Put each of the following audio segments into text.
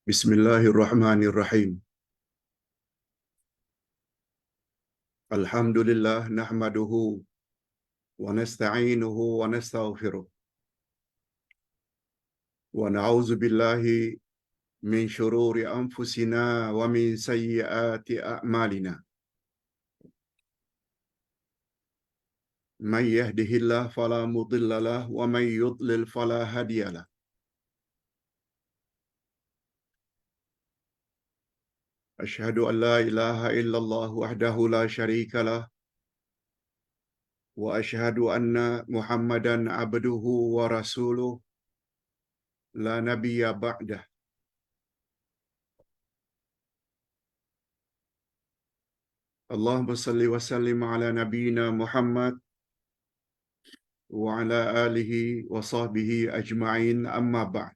Bismillahirrahmanirrahim. Alhamdulillah nahmaduhu wa nasta'inuhu wa nastaghfiruh. Wa na'udzu billahi min shururi anfusina wa min sayyiati a'malina. Man yahdihillahu fala mudilla lahu wa man yudlil fala hadiya lahu. Asyhadu an la ilaha illallah wahdahu la syarika lah wa asyhadu anna Muhammadan abduhu wa rasuluh la nabiyya ba'dah. Allahumma salli wa sallim ala nabiyyina Muhammad wa ala alihi wa sahbihi ajma'in, amma ba'd.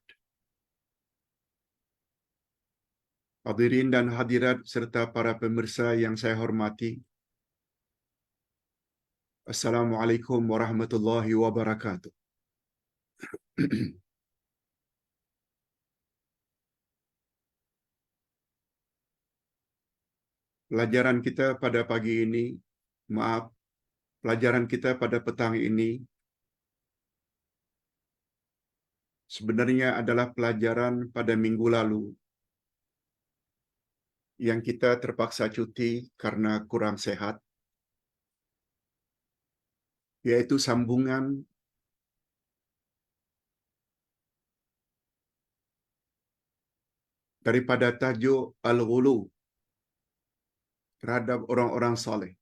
Hadirin dan hadirat serta para pemirsa yang saya hormati, Assalamualaikum warahmatullahi wabarakatuh. Pelajaran kita pada pagi ini, pelajaran kita pada petang ini sebenarnya adalah pelajaran pada minggu lalu yang kita terpaksa cuti karena kurang sehat, yaitu sambungan daripada tajuk Al-Ghulu terhadap orang-orang saleh.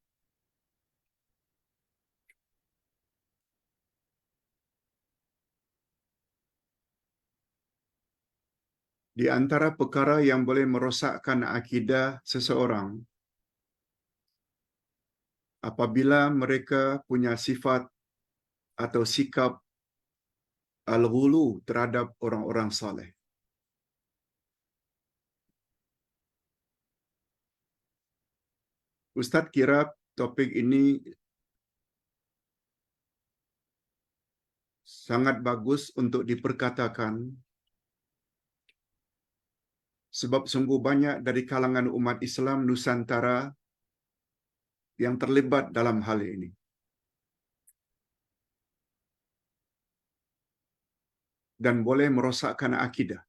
Di antara perkara yang boleh merosakkan akidah seseorang apabila mereka punya sifat atau sikap al-ghulu terhadap orang-orang saleh. Ustaz kira topik ini sangat bagus untuk diperkatakan sebab sungguh banyak dari kalangan umat Islam Nusantara yang terlibat dalam hal ini. Dan boleh merosakkan akidah.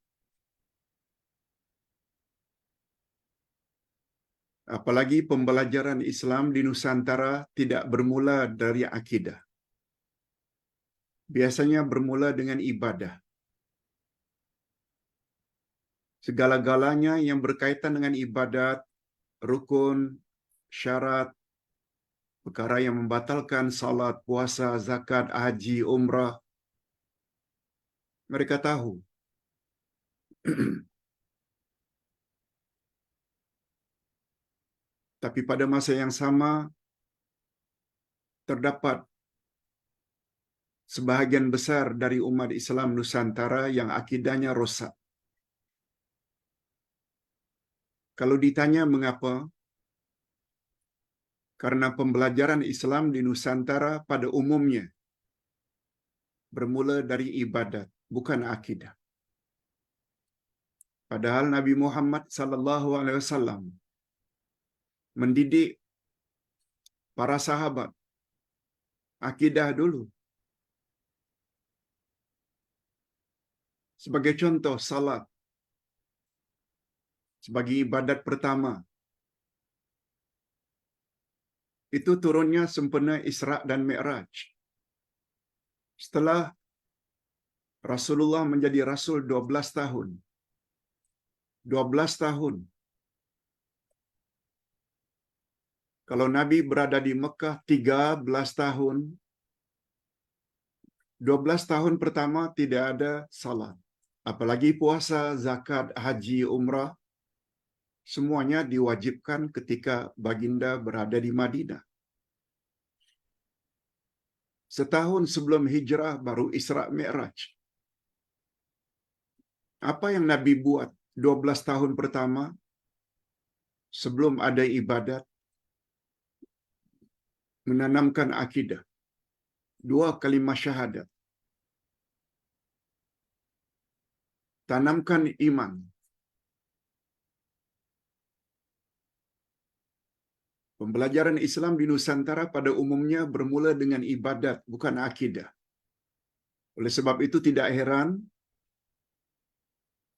Apalagi pembelajaran Islam di Nusantara tidak bermula dari akidah. Biasanya bermula dengan ibadah. Segala-galanya yang berkaitan dengan ibadat, rukun, syarat, perkara yang membatalkan salat, puasa, zakat, haji, umrah, mereka tahu. Tapi pada masa yang sama, terdapat sebahagian besar dari umat Islam Nusantara yang akidahnya rosak. Kalau ditanya mengapa? Karena pembelajaran Islam di Nusantara pada umumnya bermula dari ibadat, bukan akidah. Padahal Nabi Muhammad SAW mendidik para sahabat akidah dulu. Sebagai contoh, salat sebagai ibadat pertama. Itu turunnya sempena Isra' dan Mi'raj. Setelah Rasulullah menjadi Rasul 12 tahun. 12 tahun. Kalau Nabi berada di Mekah 13 tahun, 12 tahun pertama tidak ada salat. Apalagi puasa, zakat, haji, umrah, semuanya diwajibkan ketika baginda berada di Madinah. Setahun sebelum hijrah baru Isra' Mi'raj. Apa yang Nabi buat 12 tahun pertama sebelum ada ibadat? Menanamkan akidah. 2 kalimah syahadat. Tanamkan iman. Pembelajaran Islam di Nusantara pada umumnya bermula dengan ibadat, bukan akidah. Oleh sebab itu tidak heran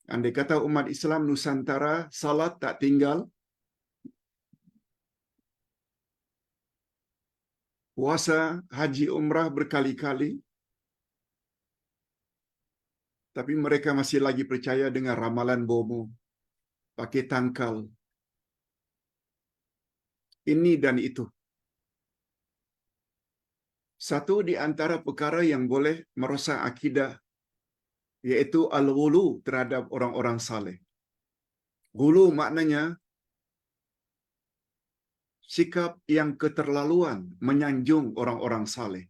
andai kata umat Islam Nusantara salat tak tinggal, puasa, haji, umrah berkali-kali, tapi mereka masih lagi percaya dengan ramalan bomo, pakai tangkal, ini dan itu. Satu di antara perkara yang boleh merosak akidah, yaitu al-ghulu terhadap orang-orang saleh. Ghulu maknanya sikap yang keterlaluan, menyanjung orang-orang saleh.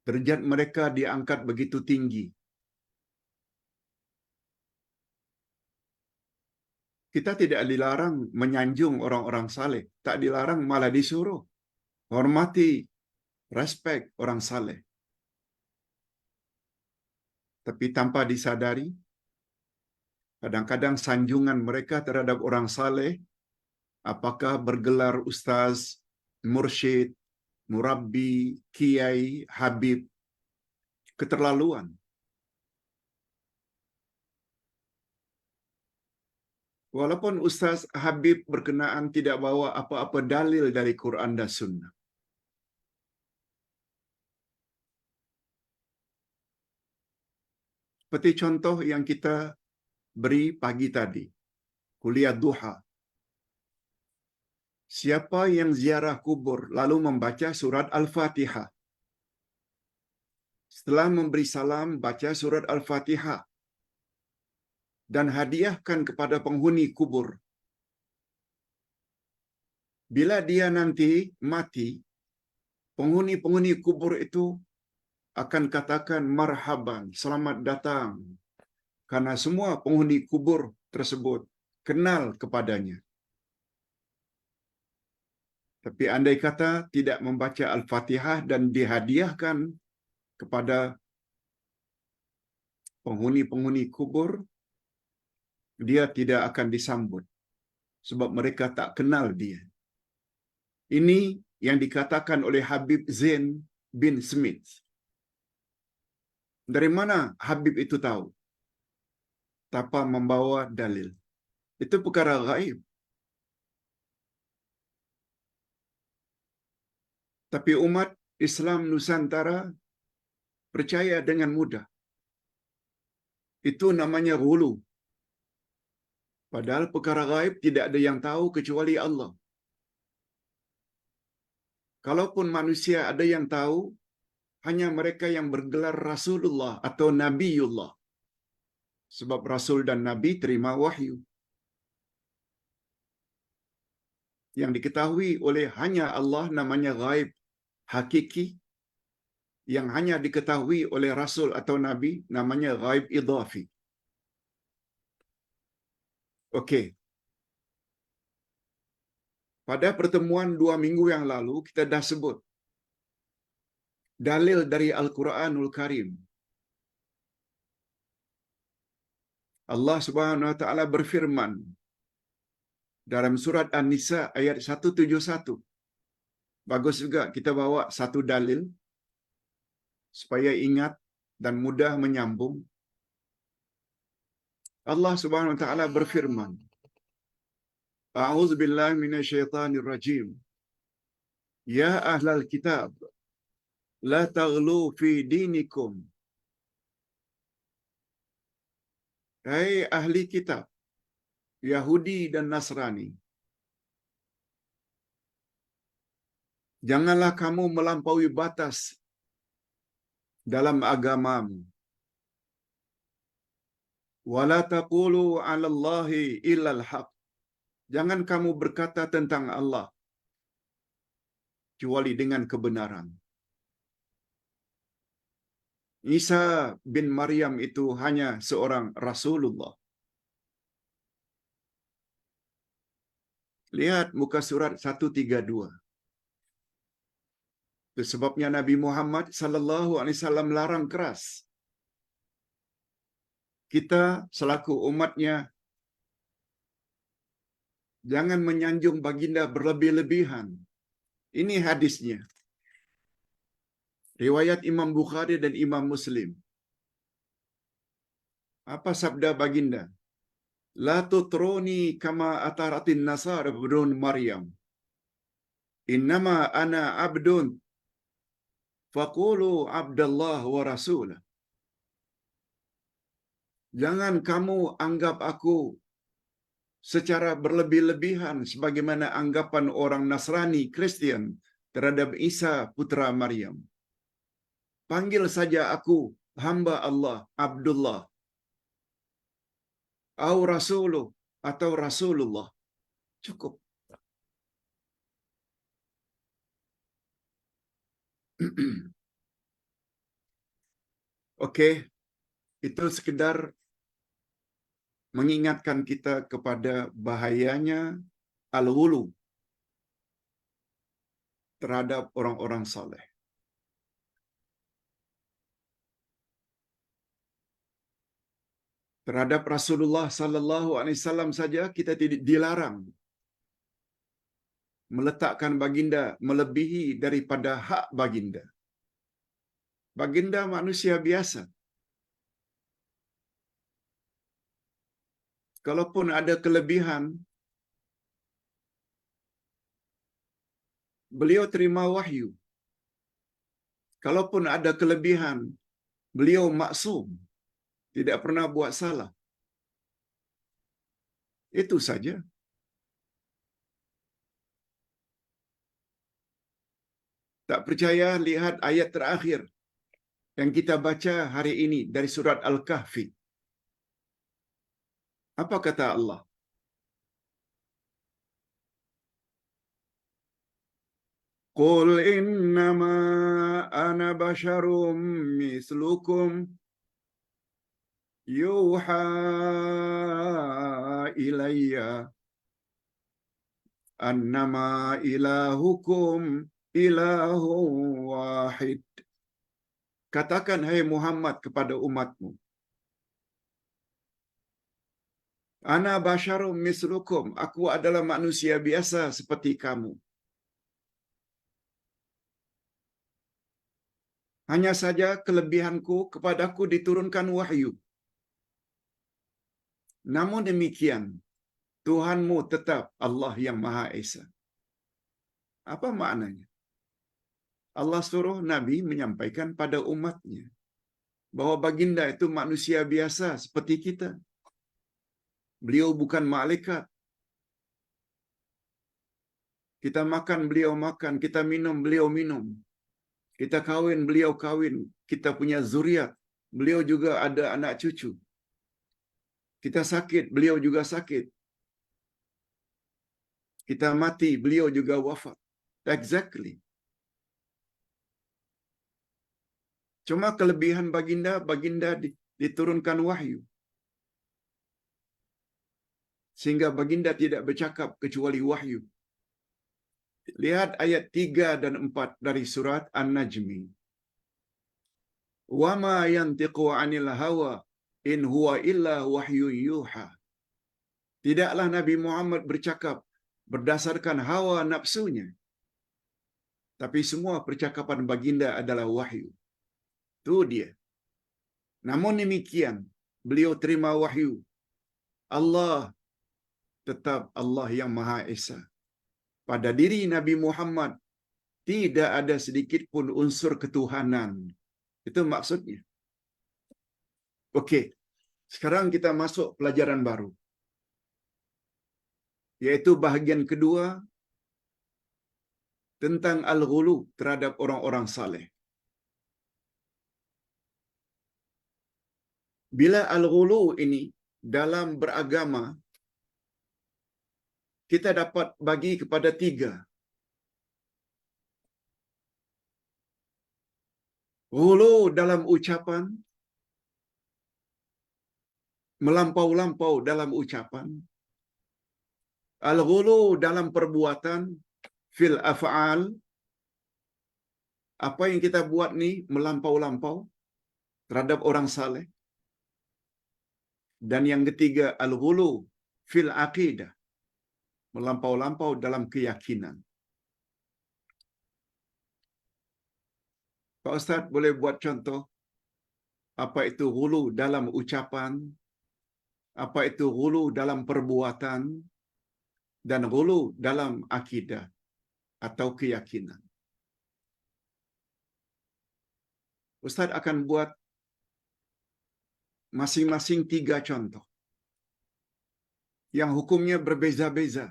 Derajat mereka diangkat begitu tinggi. Kita tidak dilarang menyanjung orang-orang saleh, tak dilarang, malah disuruh hormati, respect orang saleh. Tapi tanpa disadari, kadang-kadang sanjungan mereka terhadap orang saleh, apakah bergelar ustaz, mursyid, murabbi, kiai, habib, keterlaluan. Walaupun ustaz, habib berkenaan tidak bawa apa-apa dalil dari Quran dan Sunnah. Seperti contoh yang kita beri pagi tadi, kuliah duha. Siapa yang ziarah kubur lalu membaca surat Al-Fatihah, setelah memberi salam baca surat Al-Fatihah dan hadiahkan kepada penghuni kubur, bila dia nanti mati, penghuni-penghuni kubur itu akan katakan marhaban, selamat datang, karena semua penghuni kubur tersebut kenal kepadanya. Tapi andai kata tidak membaca Al-Fatihah dan dihadiahkan kepada penghuni-penghuni kubur, dia tidak akan disambut sebab mereka tak kenal dia. Ini yang dikatakan oleh Habib Zain bin Smith. Dari mana Habib itu tahu? Tanpa membawa dalil. Itu perkara gaib. Tapi umat Islam Nusantara percaya dengan mudah. Itu namanya ghulu. Padahal perkara gaib tidak ada yang tahu kecuali Allah. Kalaupun manusia ada yang tahu, hanya mereka yang bergelar Rasulullah atau Nabiullah. Sebab Rasul dan Nabi terima wahyu. Yang diketahui oleh hanya Allah namanya gaib hakiki. Yang hanya diketahui oleh Rasul atau Nabi namanya gaib idhafi. Okey. Pada pertemuan 2 minggu yang lalu, kita dah sebut dalil dari Al-Quranul Karim. Allah Subhanahu Wa Taala berfirman dalam surat An-Nisa ayat 171. Bagus juga kita bawa satu dalil supaya ingat dan mudah menyambung. Allah Subhanahu Wa Taala berfirman, A'udzu billahi minasyaitonir rajim. Ya ahlal kitab, la taghlu fi dinikum. Hai ahli kitab, Yahudi dan Nasrani, janganlah kamu melampaui batas dalam agamamu. Wala taqulu 'ala Allahi illal haq. Jangan kamu berkata tentang Allah kecuali dengan kebenaran. Isa bin Maryam itu hanya seorang Rasulullah. Lihat muka surat 132. Itu sebabnya Nabi Muhammad sallallahu alaihi wasallam larang keras kita selaku umatnya Jangan menyanjung baginda berlebih-lebihan. Ini hadisnya. Riwayat Imam Bukhari dan Imam Muslim. Apa sabda baginda? La tutruni kama ataratin nasara ibn Maryam. Innama ana abdun faqulu abdallah wa rasulah. Jangan kamu anggap aku secara berlebih-lebihan sebagaimana anggapan orang Nasrani Kristian terhadap Isa putra Maryam. Panggil saja aku hamba Allah, Abdullah, atau Rasuluh, atau Rasulullah. Cukup. Okey, itu sekedar mengingatkan kita kepada bahayanya al-ghulu terhadap orang-orang saleh. Terhadap Rasulullah sallallahu alaihi wasallam saja kita tidak dilarang meletakkan baginda melebihi daripada hak baginda. Baginda manusia biasa. Kalaupun ada kelebihan, beliau terima wahyu. Kalaupun ada kelebihan, beliau maksum, tidak pernah buat salah. Itu saja. Tak percaya, lihat ayat terakhir yang kita baca hari ini dari surat Al-Kahfi. Apa kata Allah? Qul innama ana basharum mislukum yuha ilayya annama ilahukum ilahun wahid. Katakan, hai Muhammad, kepada umatmu, ana basyarum mislukum, aku adalah manusia biasa seperti kamu. Hanya saja kelebihanku, kepadaku diturunkan wahyu. Namun demikian, Tuhanmu tetap Allah yang Maha Esa. Apa maknanya? Allah suruh Nabi menyampaikan pada umatnya bahwa baginda itu manusia biasa seperti kita. Beliau bukan malaikat. Kita makan, beliau makan. Kita minum, beliau minum. Kita kawin, beliau kawin. Kita punya zuriat. Beliau juga ada anak cucu. Kita sakit, beliau juga sakit. Kita mati, beliau juga wafat. Exactly. Cuma kelebihan baginda, baginda diturunkan wahyu. Sehingga baginda tidak bercakap kecuali wahyu. Lihat ayat 3 dan 4 dari surat An-Najmi. Wa ma yantiqu 'anil hawa in huwa illa wahyu yuha. Tidaklah Nabi Muhammad bercakap berdasarkan hawa nafsunya. Tapi semua percakapan baginda adalah wahyu. Itu dia. Namun demikian, beliau terima wahyu. Allah tetap Allah yang Maha Esa. Pada diri Nabi Muhammad tidak ada sedikit pun unsur ketuhanan. Itu maksudnya. Okey. Sekarang kita masuk pelajaran baru. Yaitu bahagian kedua tentang al-ghulu terhadap orang-orang saleh. Bila al-ghulu ini dalam beragama, kita dapat bagi kepada 3. Ghulu dalam ucapan, melampau-lampau dalam ucapan. Al-ghulu dalam perbuatan, fil af'al. Apa yang kita buat ni melampau-lampau terhadap orang saleh. Dan yang ketiga, al-ghulu fil aqidah. melampau-lampau dalam keyakinan. Pak Ustaz boleh buat contoh apa itu ghulu dalam ucapan, apa itu ghulu dalam perbuatan, dan ghulu dalam akidah atau keyakinan. Ustaz akan buat masing-masing 3 contoh yang hukumnya berbeza-beza.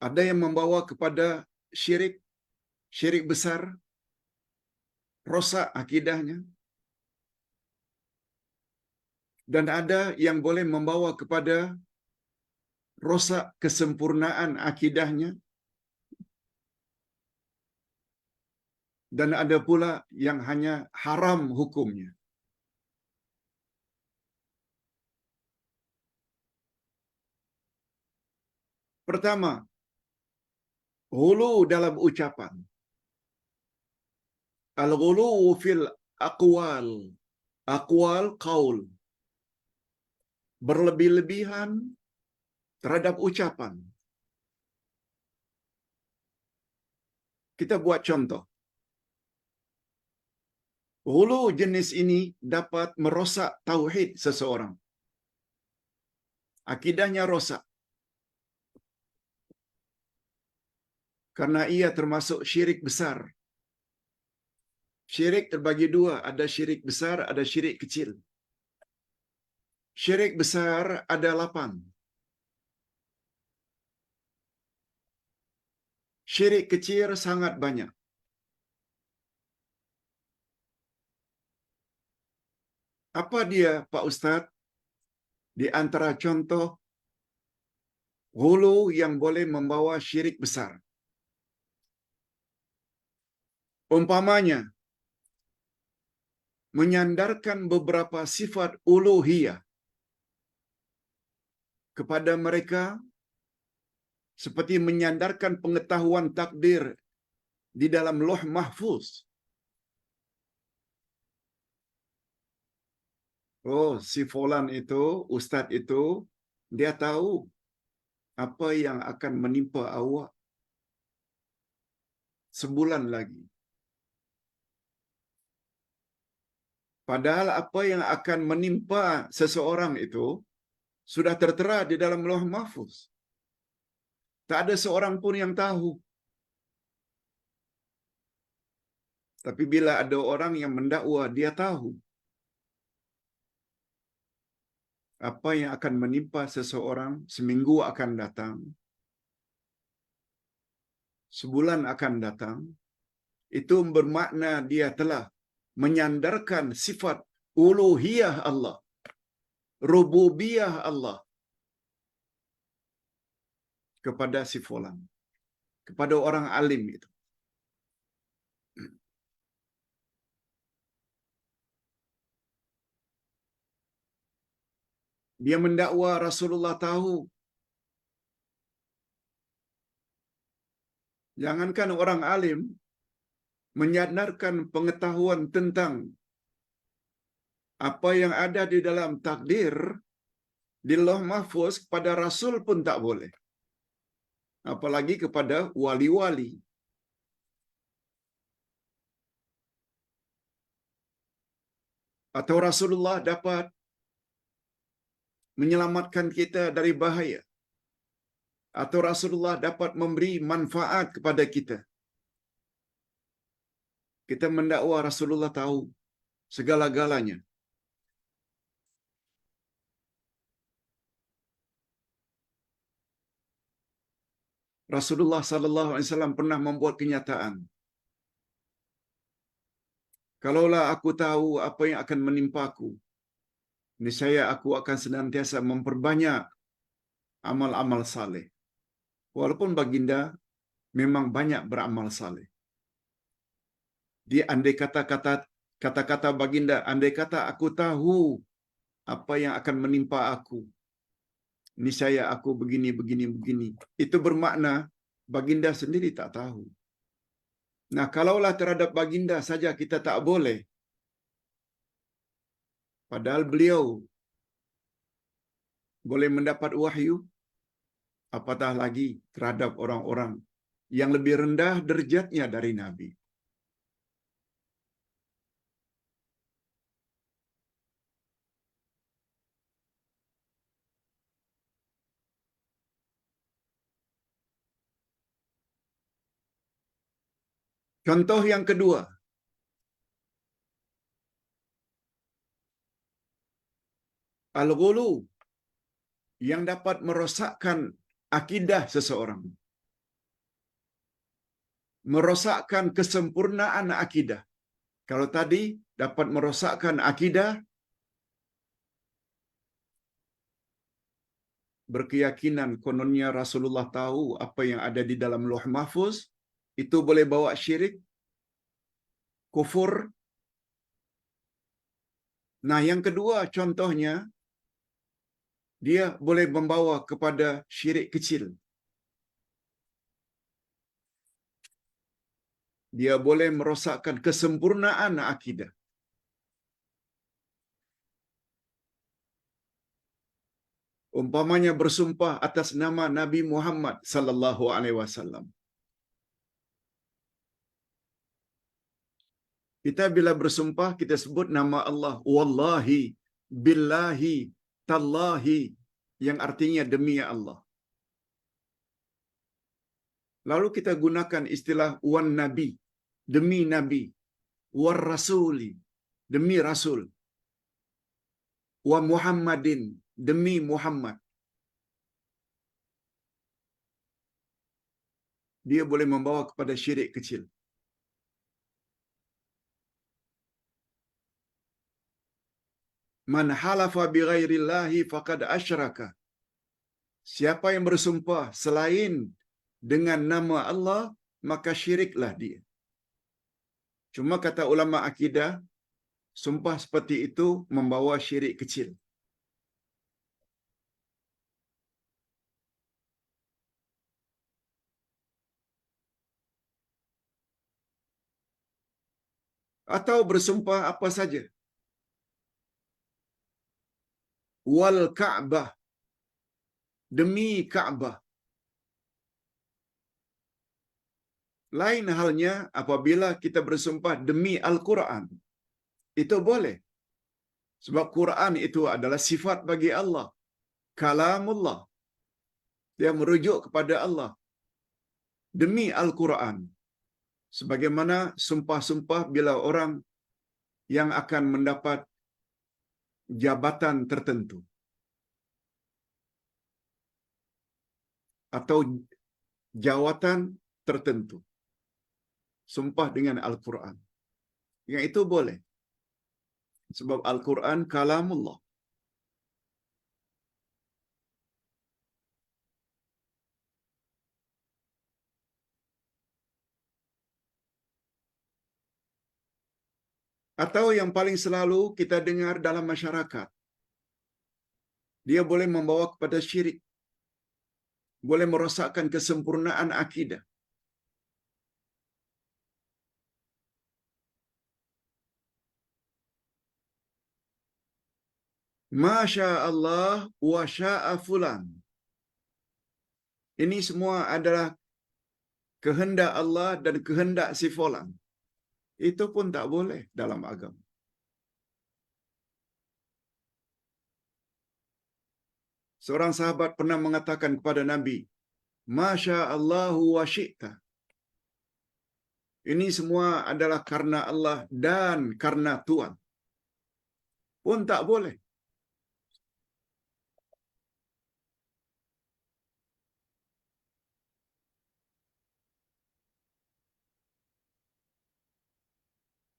Ada yang membawa kepada syirik, syirik besar, rosak akidahnya, dan ada yang boleh membawa kepada rosak kesempurnaan akidahnya, dan ada pula yang hanya haram hukumnya. Pertama, ghulu dalam ucapan. Al-ghulu fil aqwal. Aqwal qaul. Berlebih-lebihan terhadap ucapan. Kita buat contoh. Ghulu jenis ini dapat merosak tauhid seseorang. Akidahnya rosak. Karena ia termasuk syirik besar. Syirik terbagi 2, ada syirik besar, ada syirik kecil. Syirik besar ada 8. Syirik kecil sangat banyak. Apa dia, Pak Ustaz? Di antara contoh ghulu yang boleh membawa syirik besar. Umpamanya, menyandarkan beberapa sifat uluhiyah kepada mereka seperti menyandarkan pengetahuan takdir di dalam Lauh Mahfuz. Oh, si fulan itu, ustaz itu, dia tahu apa yang akan menimpa awak sebulan lagi. Padahal apa yang akan menimpa seseorang itu sudah tertera di dalam Lauh Mahfuz. Tak ada seorang pun yang tahu. Tapi bila ada orang yang mendakwa, dia tahu apa yang akan menimpa seseorang seminggu akan datang, sebulan akan datang. Itu bermakna dia telah menyandarkan sifat uluhiyah Allah, rububiyah Allah kepada si fulan, kepada orang alim itu. Dia mendakwa Rasulullah tahu. Jangankan orang alim menyandarkan pengetahuan tentang apa yang ada di dalam takdir di Lauh Mahfuz kepada Rasul pun tak boleh. Apalagi kepada wali-wali. Atau Rasulullah dapat menyelamatkan kita dari bahaya. Atau Rasulullah dapat memberi manfaat kepada kita. Kita mendakwa Rasulullah tahu segala-galanya. Rasulullah sallallahu alaihi wasallam pernah membuat kenyataan. Kalaulah aku tahu apa yang akan menimpaku, niscaya aku akan senantiasa memperbanyak amal-amal saleh. Walaupun baginda memang banyak beramal saleh. Dia andai kata baginda, andai kata aku tahu apa yang akan menimpa aku, niscaya aku begini. Itu bermakna baginda sendiri tak tahu. Nah, kalaulah terhadap baginda saja kita tak boleh, padahal beliau boleh mendapat wahyu, apatah lagi terhadap orang-orang yang lebih rendah derajatnya dari Nabi. Contoh yang kedua, al-ghulu, yang dapat merosakkan akidah seseorang, merosakkan kesempurnaan akidah. Kalau tadi dapat merosakkan akidah, berkeyakinan kononnya Rasulullah tahu apa yang ada di dalam Lauh Mahfuz, itu boleh bawa syirik, kufur. Nah, yang kedua contohnya, dia boleh membawa kepada syirik kecil. Dia boleh merosakkan kesempurnaan akidah. Umpamanya bersumpah atas nama Nabi Muhammad sallallahu alaihi wasallam. Kita bila bersumpah, kita sebut nama Allah. Wallahi, billahi, tallahi, yang artinya demi Allah. Lalu kita gunakan istilah wan nabi, demi nabi, war rasuli, demi rasul, wa Muhammadin, demi Muhammad. Dia boleh membawa kepada syirik kecil. Man halafa bi ghairillahi faqad asyraka. Siapa yang bersumpah selain dengan nama Allah, maka syiriklah dia. Cuma kata ulama akidah, sumpah seperti itu membawa syirik kecil. Atau bersumpah apa saja. Wal Ka'bah, demi Ka'bah. Lain halnya apabila kita bersumpah demi Al-Quran. Itu boleh. Sebab Quran itu adalah sifat bagi Allah. Kalamullah. Dia merujuk kepada Allah. Demi Al-Quran. Sebagaimana sumpah-sumpah bila orang yang akan mendapat jabatan tertentu. Atau jawatan tertentu. Sumpah dengan Al-Quran. Yang itu boleh. Sebab Al-Quran kalamullah. Atau yang paling selalu kita dengar dalam masyarakat. Dia boleh membawa kepada syirik. Boleh merosakkan kesempurnaan akidah. Masya Allah wa sya'a fulan. Ini semua adalah kehendak Allah dan kehendak si fulan. Itu pun tak boleh dalam agama. Seorang sahabat pernah mengatakan kepada Nabi, Masya Allahu wa syi'ta. Ini semua adalah karena Allah dan karena Tuhan. Pun tak boleh.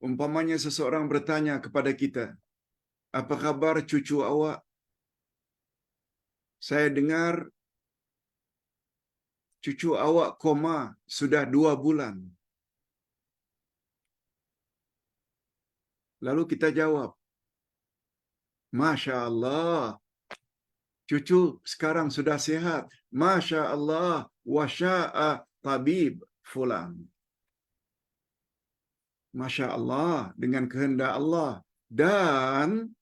Umpamanya seseorang bertanya kepada kita, apa khabar cucu awak? Saya dengar cucu awak koma sudah 2 bulan. Lalu kita jawab, Masya Allah, cucu sekarang sudah sehat. Masya Allah, wa sya'a tabib fulan. Masya Allah, dengan kehendak Allah. Dan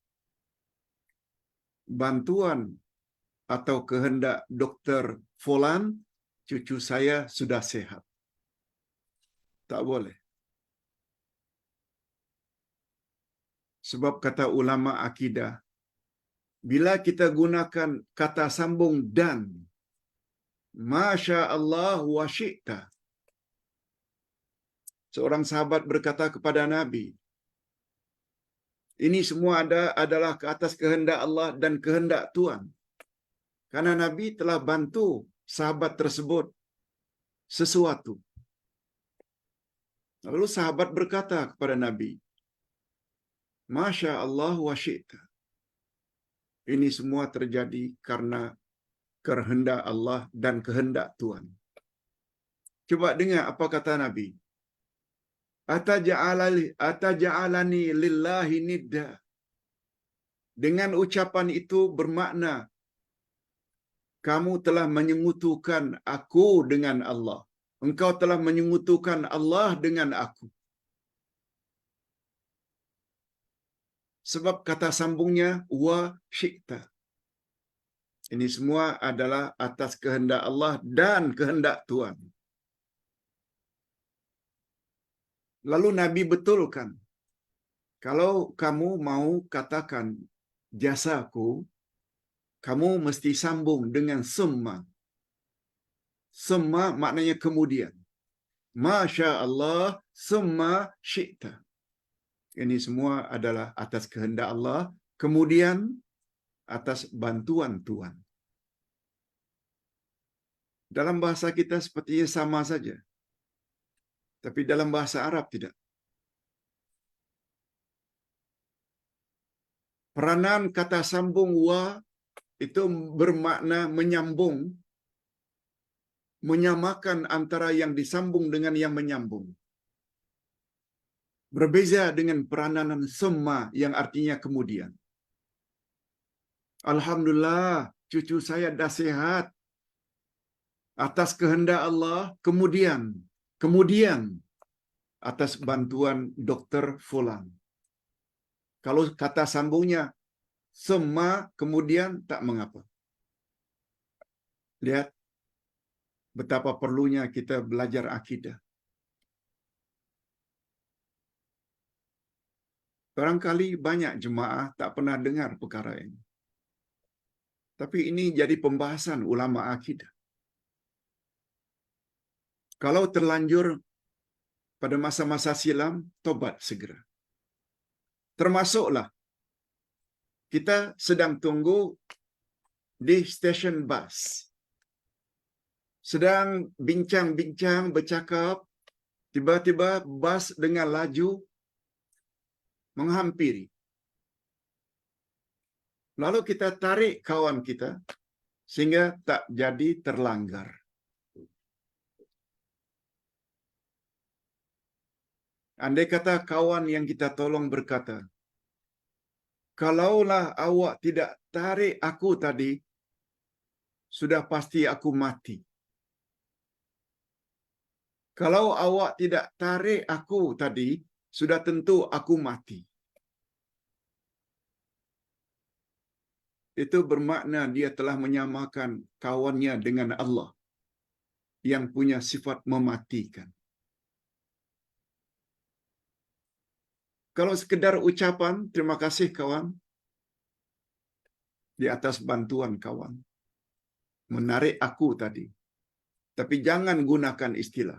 bantuan atau kehendak dokter Fulan, cucu saya sudah sehat. Tak boleh. Sebab kata ulama akidah, bila kita gunakan kata sambung dan, Masya Allah wa syi'ta. Seorang sahabat berkata kepada Nabi, ini semua adalah ke atas kehendak Allah dan kehendak Tuhan. Karena Nabi telah bantu sahabat tersebut sesuatu. Lalu sahabat berkata kepada Nabi, Masya Allah wa syi'ta. Ini semua terjadi karena kehendak Allah dan kehendak Tuhan. Coba dengar apa kata Nabi. Ataja'alani lillahi nidda. Dengan ucapan itu bermakna, kamu telah menyengutukan aku dengan Allah. Engkau telah menyengutukan Allah dengan aku. Sebab kata sambungnya, wa syi'ta. Ini semua adalah atas kehendak Allah dan kehendak Tuhan. Lalu Nabi betulkan, kalau kamu mau katakan jasaku, kamu mesti sambung dengan summa. Summa maknanya kemudian. Masya Allah, summa syi'ta. Ini semua adalah atas kehendak Allah, kemudian atas bantuan Tuhan. Dalam bahasa kita sepertinya sama saja. Tapi dalam bahasa Arab tidak. Peranan kata sambung wa itu bermakna menyambung, menyamakan antara yang disambung dengan yang menyambung. Berbeza dengan peranan summa yang artinya kemudian. Alhamdulillah, cucu saya dah sehat. Atas kehendak Allah, kemudian atas bantuan dokter Fulan. Kalau kata sambungnya summa kemudian tak mengapa. Lihat betapa perlunya kita belajar akidah. Barangkali banyak jemaah tak pernah dengar perkara ini. Tapi ini jadi pembahasan ulama akidah. Kalau terlanjur pada masa-masa silam, tobat segera. Termasuklah kita sedang tunggu di stesen bas. Sedang bincang-bincang, bercakap, tiba-tiba bas dengan laju menghampiri. Lalu kita tarik kawan kita sehingga tak jadi terlanggar. Andai kata kawan yang kita tolong berkata, kalaulah awak tidak tarik aku tadi, sudah pasti aku mati. Kalau awak tidak tarik aku tadi, sudah tentu aku mati. Itu bermakna dia telah menyamakan kawannya dengan Allah yang punya sifat mematikan. Kalau sekedar ucapan, terima kasih kawan, di atas bantuan kawan. Menarik aku tadi. Tapi jangan gunakan istilah.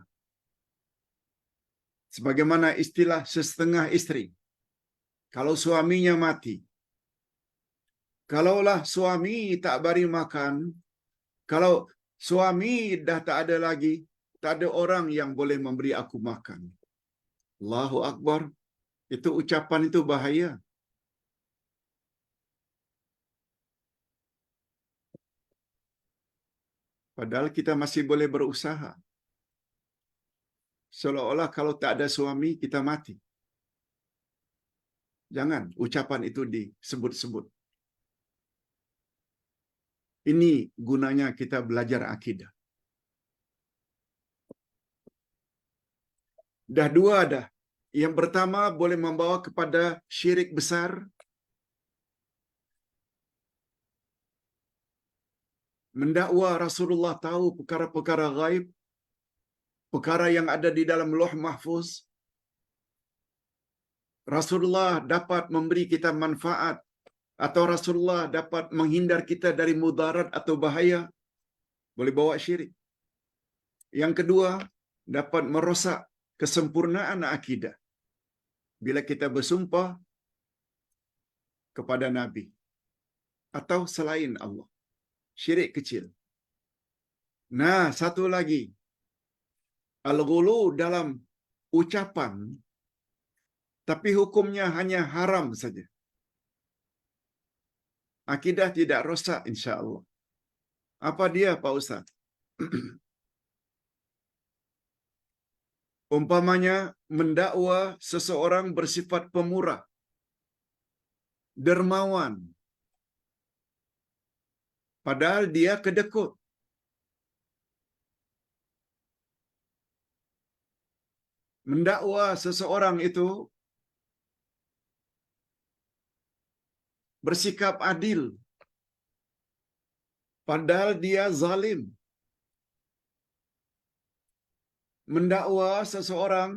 Sebagaimana istilah sesetengah istri. Kalau suaminya mati. Kalaulah suami tak beri makan. Kalau suami dah tak ada lagi. Tak ada orang yang boleh memberi aku makan. Allahu Akbar. Itu ucapan itu bahaya. Padahal kita masih boleh berusaha. Seolah-olah kalau tak ada suami, kita mati. Jangan ucapan itu disebut-sebut. Ini gunanya kita belajar akidah. Dah dua dah. Yang pertama boleh membawa kepada syirik besar. mendakwa Rasulullah tahu perkara-perkara gaib, perkara yang ada di dalam Lauh Mahfuz. Rasulullah dapat memberi kita manfaat, atau Rasulullah dapat menghindar kita dari mudarat atau bahaya, boleh bawa syirik. Yang kedua, dapat merosak kesempurnaan akidah. Bila kita bersumpah kepada Nabi atau selain Allah, syirik kecil. Nah, satu lagi, al-ghulu dalam ucapan, tapi hukumnya hanya haram saja. Akidah tidak rosak insya-Allah. Apa dia, Pak Ustaz? Umpamanya mendakwa seseorang bersifat pemurah, dermawan, padahal dia kedekut. Mendakwa seseorang itu bersikap adil, padahal dia zalim. Mendakwa seseorang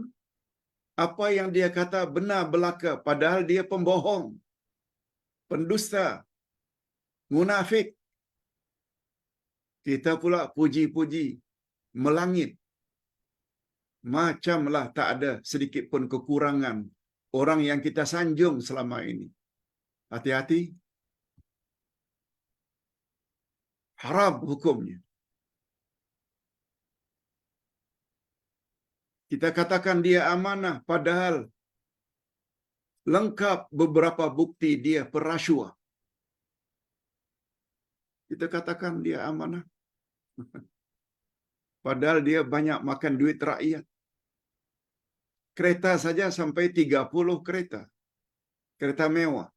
apa yang dia kata benar belaka, padahal dia pembohong, pendusta, munafik. Kita pula puji-puji, melangit. Macamlah tak ada sedikit pun kekurangan orang yang kita sanjung selama ini. Hati-hati. Haram hukumnya. Kita katakan dia amanah, padahal lengkap beberapa bukti dia perasuah. Kita katakan dia amanah, padahal dia banyak makan duit rakyat. Kereta saja sampai 30 kereta. Kereta mewah.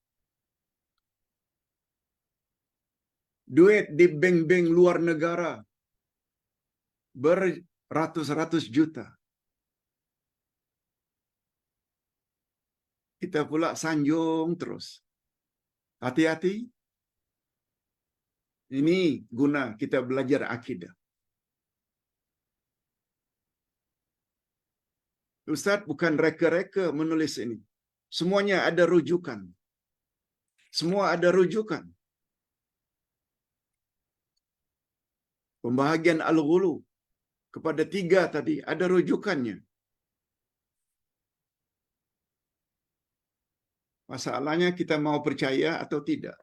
Duit di bank-bank luar negara beratus-ratus juta. Kita pula sanjung terus. Hati-hati. Ini guna kita belajar akidah. Ustaz bukan reka-reka menulis ini. Semuanya ada rujukan. Semua ada rujukan. Pembahagian al-ghulu kepada 3 tadi ada rujukannya. Masalahnya kita mau percaya atau tidak.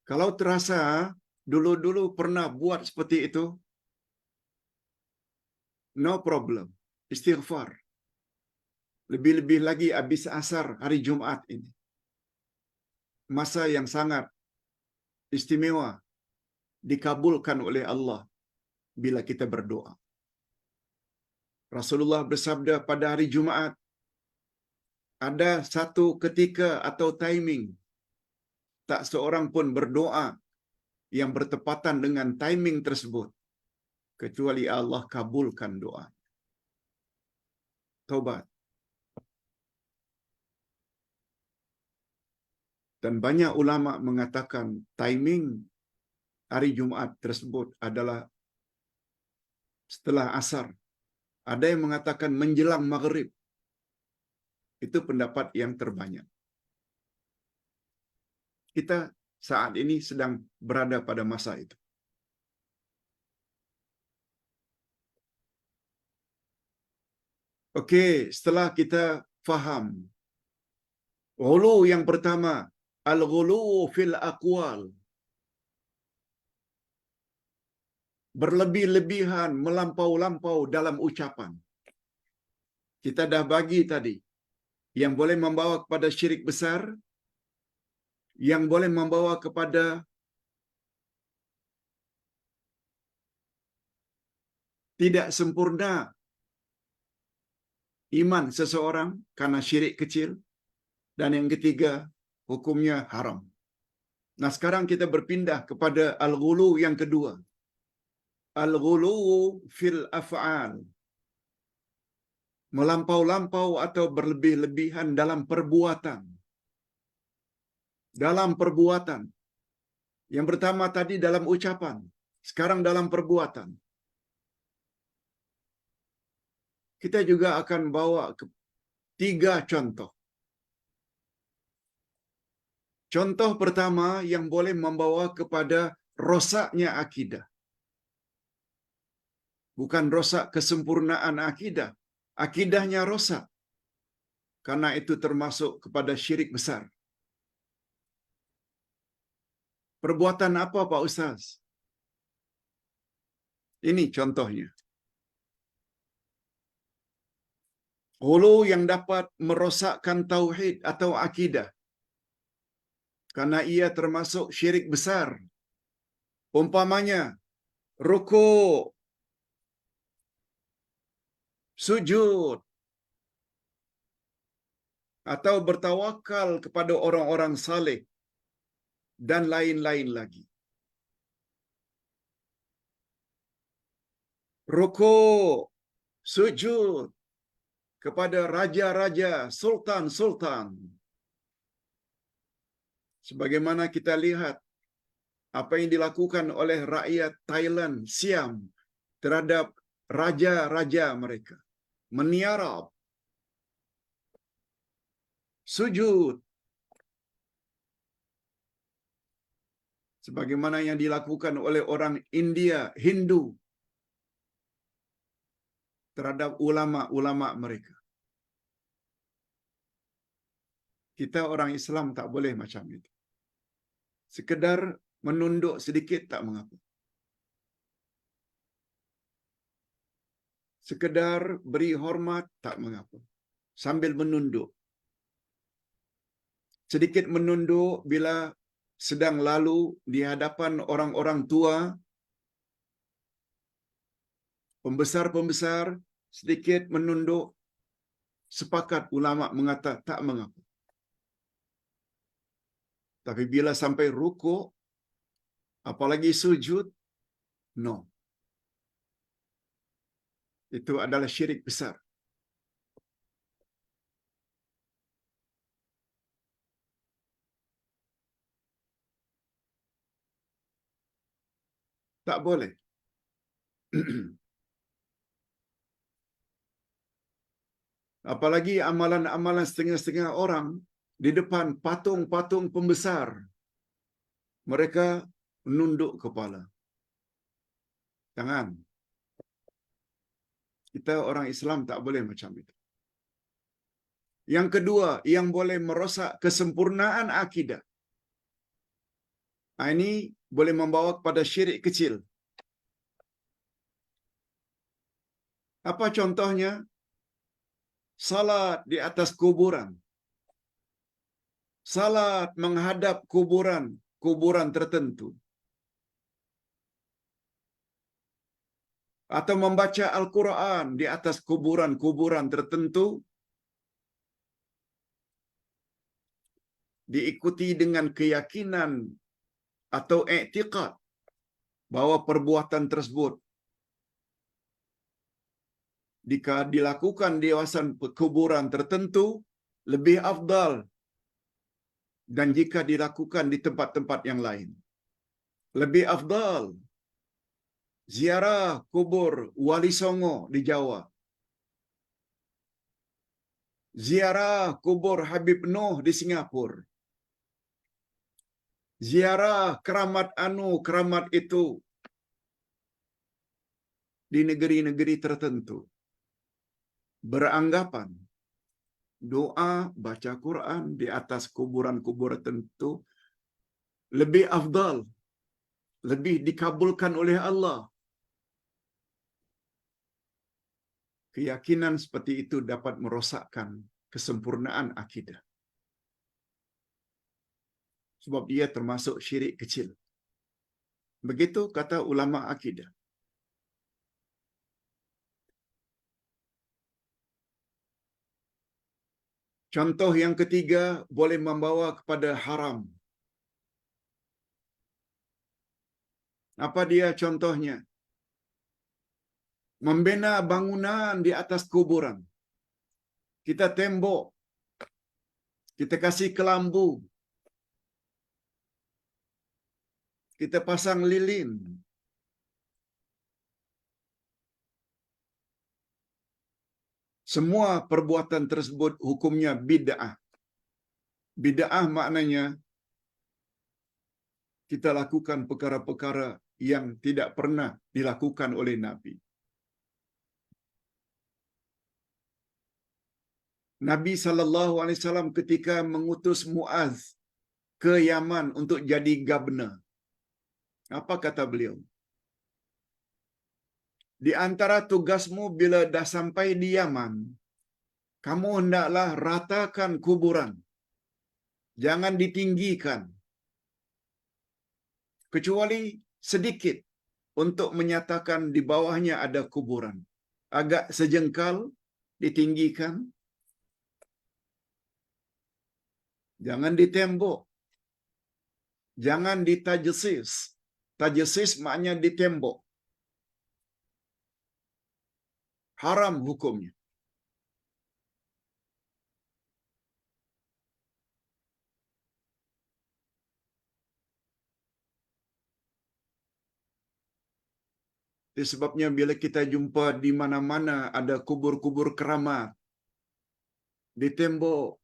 Kalau terasa dulu-dulu pernah buat seperti itu, no problem. Istighfar. Lebih-lebih lagi habis asar hari Jumaat ini. Masa yang sangat istimewa, dikabulkan oleh Allah bila kita berdoa. Rasulullah bersabda pada hari Jumaat, ada satu ketika atau timing, tak seorang pun berdoa yang bertepatan dengan timing tersebut, kecuali Allah kabulkan doa. Taubat. Dan banyak ulama mengatakan timing hari Jumaat tersebut adalah setelah asar. Ada yang mengatakan menjelang maghrib. Itu pendapat yang terbanyak. Kita saat ini sedang berada pada masa itu. Okey, setelah kita faham ghulu yang pertama, al-ghulu fil aqwal. Berlebih-lebihan, melampau-lampau dalam ucapan. Kita dah bagi tadi yang boleh membawa kepada syirik besar, yang boleh membawa kepada tidak sempurna iman seseorang karena syirik kecil, dan yang ketiga hukumnya haram. Nah, sekarang kita berpindah kepada al-ghulu yang kedua. Al-ghulu fil af'al. Melampau-lampau atau berlebih-lebihan dalam perbuatan. Dalam perbuatan. Yang pertama tadi dalam ucapan, sekarang dalam perbuatan. Kita juga akan bawa ke 3 contoh. Contoh pertama yang boleh membawa kepada rosaknya akidah. Bukan rosak kesempurnaan akidah. Akidahnya rosak. Karena itu termasuk kepada syirik besar. Perbuatan apa Pak Ustaz? Ini contohnya. Hulu yang dapat merosakkan tauhid atau akidah. Karena ia termasuk syirik besar. Umpamanya, rukuk, sujud, atau bertawakal kepada orang-orang saleh, dan lain-lain lagi. Rukuk, sujud kepada raja-raja, sultan-sultan. Sebagaimana kita lihat apa yang dilakukan oleh rakyat Thailand, Siam, terhadap raja-raja mereka. Meniarap, sujud. Sebagaimana yang dilakukan oleh orang India, Hindu, terhadap ulama-ulama mereka. Kita orang Islam tak boleh macam itu. Sekedar menunduk sedikit tak mengapa. Sekedar beri hormat tak mengapa. Sambil menunduk. Sedikit menunduk bila sedang lalu di hadapan orang-orang tua, pembesar-pembesar, sedikit menunduk. Sepakat ulama mengata tak mengapa. Tapi bila sampai rukuk, apalagi sujud, no. Itu adalah syirik besar. Tak boleh. Apalagi amalan-amalan setengah-setengah orang di depan patung-patung pembesar. Mereka menunduk kepala. Jangan. Kita orang Islam tak boleh macam itu. Yang kedua, yang boleh merosak kesempurnaan akidah. Ini boleh membawa kepada syirik kecil. Apa contohnya? Salat di atas kuburan. Salat menghadap kuburan tertentu. Atau membaca Al-Quran di atas kuburan tertentu, diikuti dengan keyakinan atau i'tiqad bahwa perbuatan tersebut jika dilakukan di kawasan kuburan tertentu lebih afdal dan jika dilakukan di tempat-tempat yang lain. Lebih afdal ziarah kubur Wali Songo di Jawa. Ziarah kubur Habib Noh di Singapura. Ziarah keramat keramat itu di negeri-negeri tertentu. Beranggapan doa baca Quran di atas kuburan-kuburan tertentu lebih afdal, lebih dikabulkan oleh Allah. Keyakinan seperti itu dapat merosakkan kesempurnaan akidah. Sebab dia termasuk syirik kecil. Begitu kata ulama akidah. Contoh yang ketiga boleh membawa kepada haram. Apa dia contohnya? Membina bangunan di atas kuburan. Kita tembok. Kita kasih kelambu. kita pasang lilin. Semua perbuatan tersebut hukumnya bid'ah. Bid'ah maknanya kita lakukan perkara-perkara yang tidak pernah dilakukan oleh Nabi. Nabi SAW ketika mengutus Muaz ke Yaman untuk jadi governor, apa kata beliau? Di antara tugasmu bila dah sampai di Yaman, kamu hendaklah ratakan kuburan. Jangan ditinggikan. Kecuali sedikit untuk menyatakan di bawahnya ada kuburan. Agak sejengkal ditinggikan. Jangan di tembok. Jangan di tajsis. Tajsis maknanya di tembok. Haram hukumnya. Itu sebabnya bila kita jumpa di mana-mana ada kubur-kubur keramat, di tembok,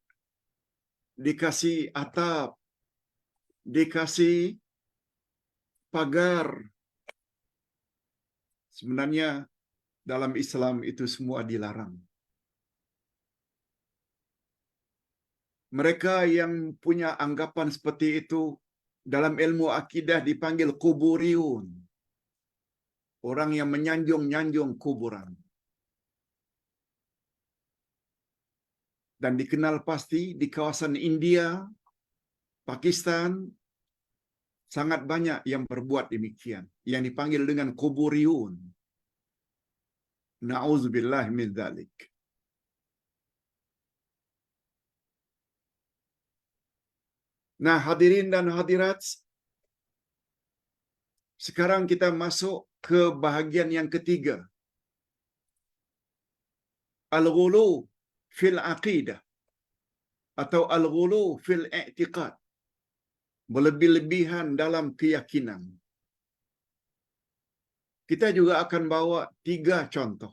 dikasih atap, dikasih pagar. Sebenarnya dalam Islam itu semua dilarang. Mereka yang punya anggapan seperti itu dalam ilmu akidah dipanggil kuburiun. Orang yang menyanjung-nyanjung kuburan. Dan dikenal pasti di kawasan India, Pakistan, sangat banyak yang berbuat demikian. Yang dipanggil dengan kuburiun. Na'udzubillah min dzalik. Nah, hadirin dan hadirat, sekarang kita masuk ke bahagian yang ketiga. Al-ghulu fil aqidah atau al-ghulu fil i'tiqad. Berlebih-lebihan dalam keyakinan. Kita juga akan bawa 3 contoh.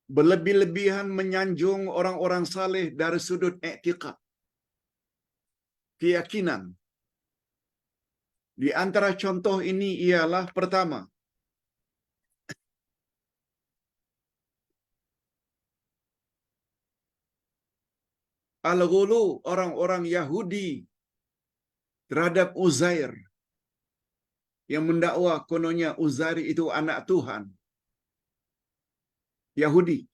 Berlebih-lebihan menyanjung orang-orang saleh dari sudut i'tiqad. Keyakinan. Di antara contoh ini ialah pertama, al-ghulu orang-orang Yahudi terhadap Uzair yang mendakwa kononnya Uzair itu anak Tuhan. Yahudi.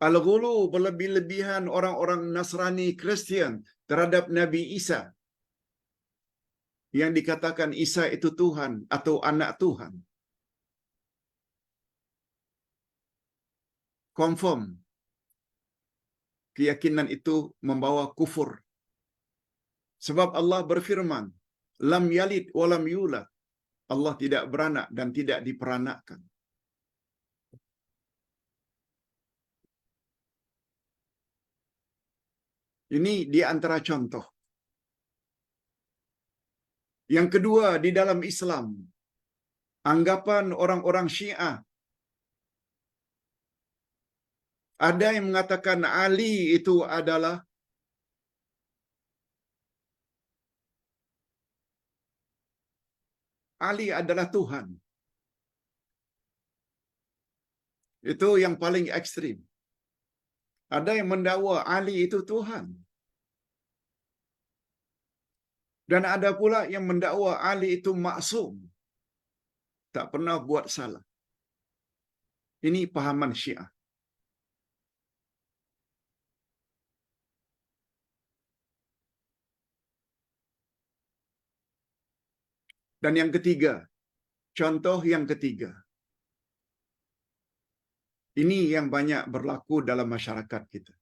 Al-ghulu berlebih-lebihan orang-orang Nasrani Kristian terhadap Nabi Isa yang dikatakan Isa itu Tuhan atau anak Tuhan. Confirm. Keyakinan itu membawa kufur. Sebab Allah berfirman, lam yalid walam yulad. Allah tidak beranak dan tidak diperanakkan. Ini di antara contoh. Yang kedua, di dalam Islam, anggapan orang-orang Syiah. Ada yang mengatakan Ali itu adalah Tuhan. Itu yang paling ekstrim. Ada yang mendakwa Ali itu Tuhan. Dan ada pula yang mendakwa Ali itu maksum. Tak pernah buat salah. Ini pahaman Syiah. Dan yang ketiga, contoh yang ketiga. Ini yang banyak berlaku dalam masyarakat kita.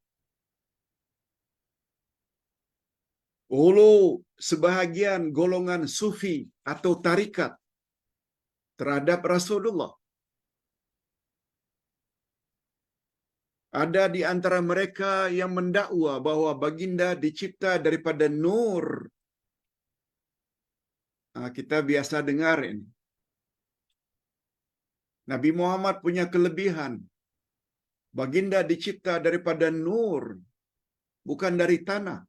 Ulu sebahagian golongan sufi atau tarikat terhadap Rasulullah. Ada di antara mereka yang mendakwa bahwa baginda dicipta daripada nur. Kita biasa dengar ini. Nabi Muhammad punya kelebihan. Baginda dicipta daripada nur, bukan dari tanah.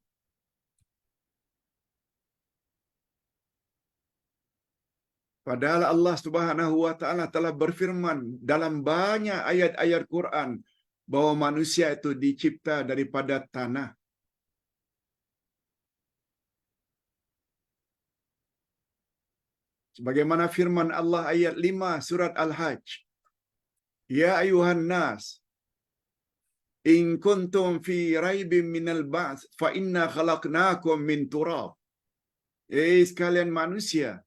Padahal Allah Subhanahu wa taala telah berfirman dalam banyak ayat-ayat Quran bahwa manusia itu dicipta daripada tanah. Sebagaimana firman Allah ayat 5 surat Al-Hajj. Ya ayuhan nas, in kuntum fi raibin minal ba'ts fa inna khalaqnakum min turab. Sekalian manusia,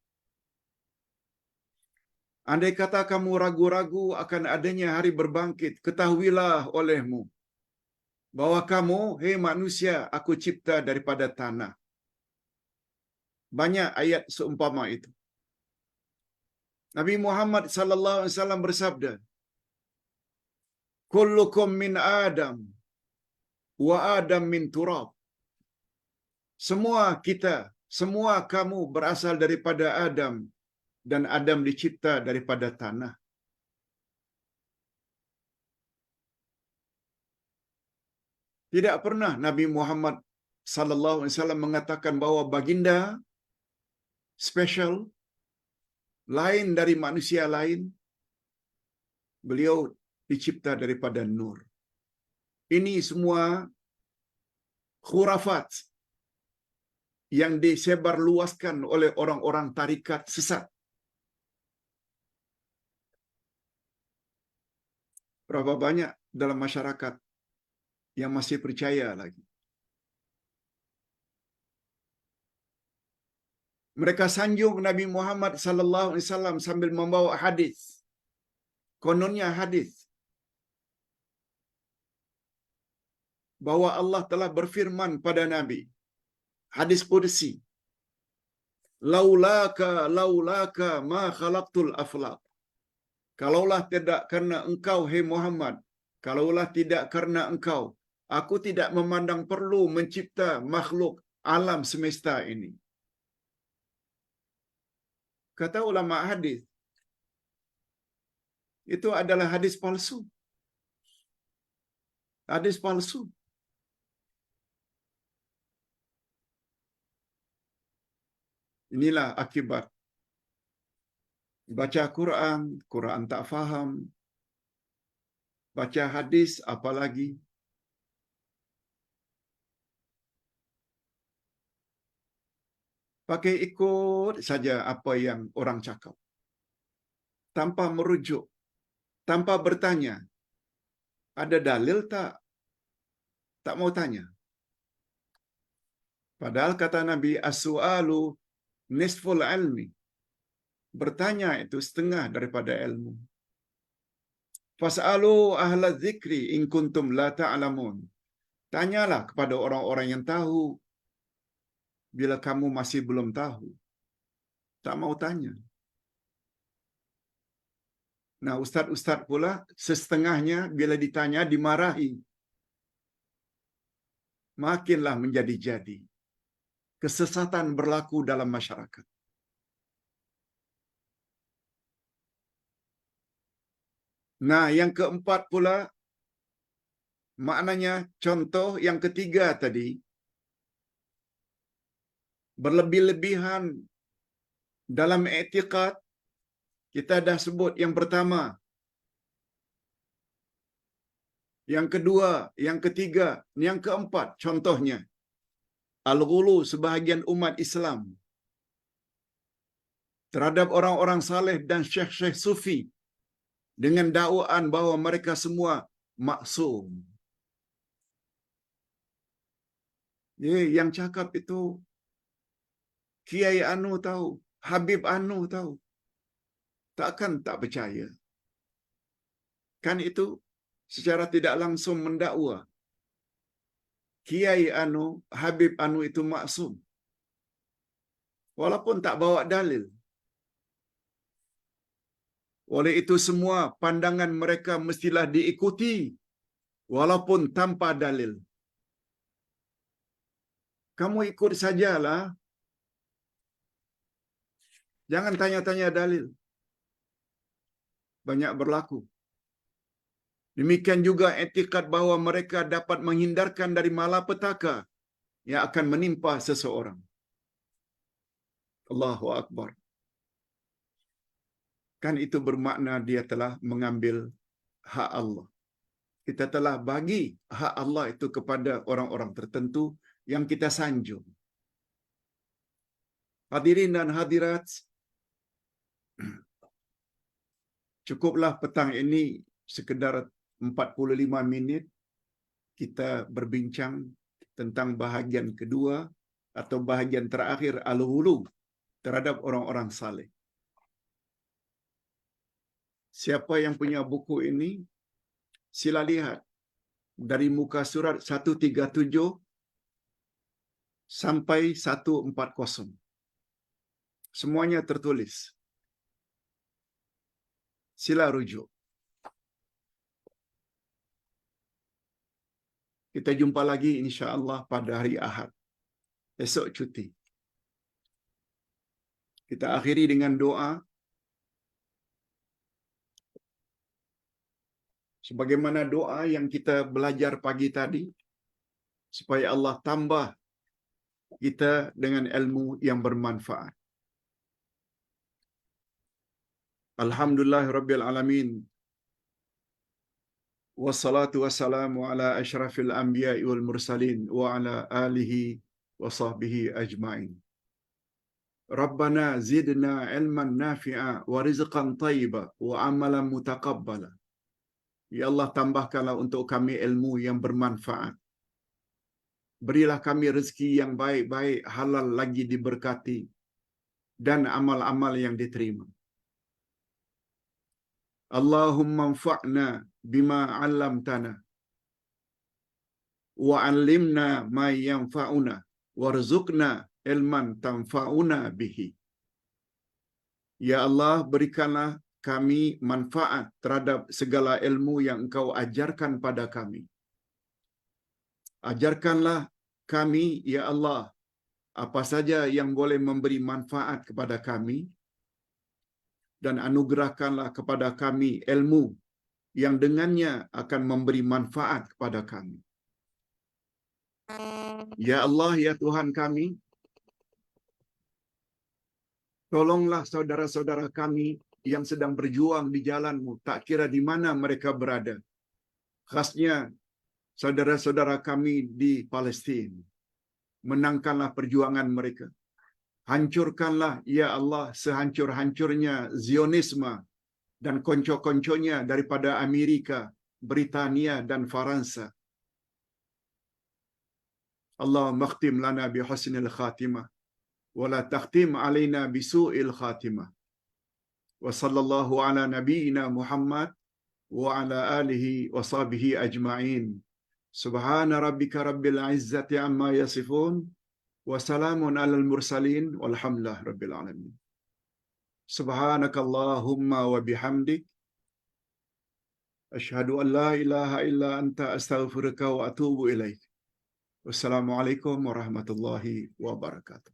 andai kata kamu ragu-ragu akan adanya hari berbangkit, ketahuilah olehmu bahwa kamu, hei manusia, aku cipta daripada tanah. Banyak ayat seumpama itu. Nabi Muhammad sallallahu alaihi wasallam bersabda, "Kullukum min Adam wa Adam min turab." Semua kita, semua kamu berasal daripada Adam dan Adam dicipta daripada tanah. Tidak pernah Nabi Muhammad sallallahu alaihi wasallam mengatakan bahwa baginda special, lain dari manusia lain. Beliau dicipta daripada nur. Ini semua khurafat yang disebarluaskan oleh orang-orang tarikat sesat. Berapa banyak dalam masyarakat yang masih percaya lagi. Mereka sanjung Nabi Muhammad sallallahu alaihi wasallam sambil membawa hadis. Kononnya hadis bahwa Allah telah berfirman pada Nabi. Hadis qudsi. Laulaka ma khalaqtul aflaq. Kalaulah tidak karena engkau, hai Muhammad, kalaulah tidak karena engkau, aku tidak memandang perlu mencipta makhluk alam semesta ini. Kata ulama hadis, itu adalah hadis palsu. Hadis palsu. Inilah akibat baca Quran, Quran tak faham. Baca hadis apalagi. Pakai ikut saja apa yang orang cakap. Tanpa merujuk, tanpa bertanya. Ada dalil tak? Tak mau tanya. Padahal kata Nabi, as-su'alu nisful ilmi. Bertanya itu setengah daripada ilmu. Fas'alu ahla dzikri in kuntum la ta'lamun. Tanyalah kepada orang-orang yang tahu bila kamu masih belum tahu. Tak mau tanya. Nah, ustaz-ustaz pula setengahnya bila ditanya dimarahi. Makinlah menjadi-jadi. Kesesatan berlaku dalam masyarakat. Nah, yang keempat pula, maknanya contoh yang ketiga tadi, berlebih-lebihan dalam i'tiqad. Kita dah sebut yang pertama, yang kedua, yang ketiga, yang keempat contohnya. Al-ghulu sebahagian umat Islam terhadap orang-orang saleh dan syekh-syekh sufi dengan dakwaan bahawa mereka semua maksum. Yang cakap itu Kiai Anu tahu, Habib Anu tahu. Takkan tak percaya. Kan itu secara tidak langsung mendakwa Kiai Anu, Habib Anu itu maksum. Walaupun tak bawa dalil. Oleh itu semua pandangan mereka mestilah diikuti. walaupun tanpa dalil. Kamu ikut sajalah. Jangan tanya-tanya dalil. Banyak berlaku. Demikian juga etikad bahawa mereka dapat menghindarkan dari malapetaka yang akan menimpa seseorang. Allahu Akbar. Kan itu bermakna dia telah mengambil hak Allah. Kita telah bagi hak Allah itu kepada orang-orang tertentu yang kita sanjung. Hadirin dan hadirat, cukuplah petang ini sekedar 45 minit kita berbincang tentang bahagian kedua atau bahagian terakhir al-ghulu terhadap orang-orang saleh. Siapa yang punya buku ini, sila lihat dari muka surat 137 sampai 140. Semuanya tertulis. Sila rujuk. Kita jumpa lagi insya-Allah pada hari Ahad. Esok cuti. Kita akhiri dengan doa. Sebagaimana doa yang kita belajar pagi tadi, supaya Allah tambah kita dengan ilmu yang bermanfaat. Alhamdulillahirabbil alamin. Wassalatu wassalamu ala asyrafil anbiya'i wal mursalin wa ala alihi wa sahbihi ajma'in. Rabbana zidna ilman nafi'a wa rizqan thayyiba wa amalan mutaqabbala. Ya Allah, tambahkanlah untuk kami ilmu yang bermanfaat. Berilah kami rezeki yang baik-baik, halal lagi diberkati, dan amal-amal yang diterima. Allahumma anfa'na bima 'allamtana wa 'allimna ma yanfa'una warzuqna ilman tanfa'una bihi. Ya Allah, berikanlah kami manfaat terhadap segala ilmu yang Engkau ajarkan pada kami. Ajarkanlah kami, ya Allah, apa saja yang boleh memberi manfaat kepada kami, dan anugerahkanlah kepada kami ilmu yang dengannya akan memberi manfaat kepada kami. Ya Allah, ya Tuhan kami, tolonglah saudara-saudara kami yang sedang berjuang di jalan-Mu, tak kira di mana mereka berada. Khasnya saudara-saudara kami di Palestin. Menangkanlah perjuangan mereka. Hancurkanlah, ya Allah, sehancur-hancurnya Zionisme dan konco-konconya daripada Amerika, Britania dan Faransa. Allah makhtim lana bi husnil khatimah wa la takhtim alaina bi su'il khatimah. Wa sallallahu ala nabiyyina Muhammad wa ala alihi wa sahbihi ajma'in. Subhana rabbika rabbil izzati amma yasifun wa salamun alal mursalin walhamdulillah rabbil alamin. Subhanakallahumma wa bihamdik asyhadu an la ilaha illa anta astaghfiruka wa atubu ilaik. Wassalamualaikum warahmatullahi wabarakatuh.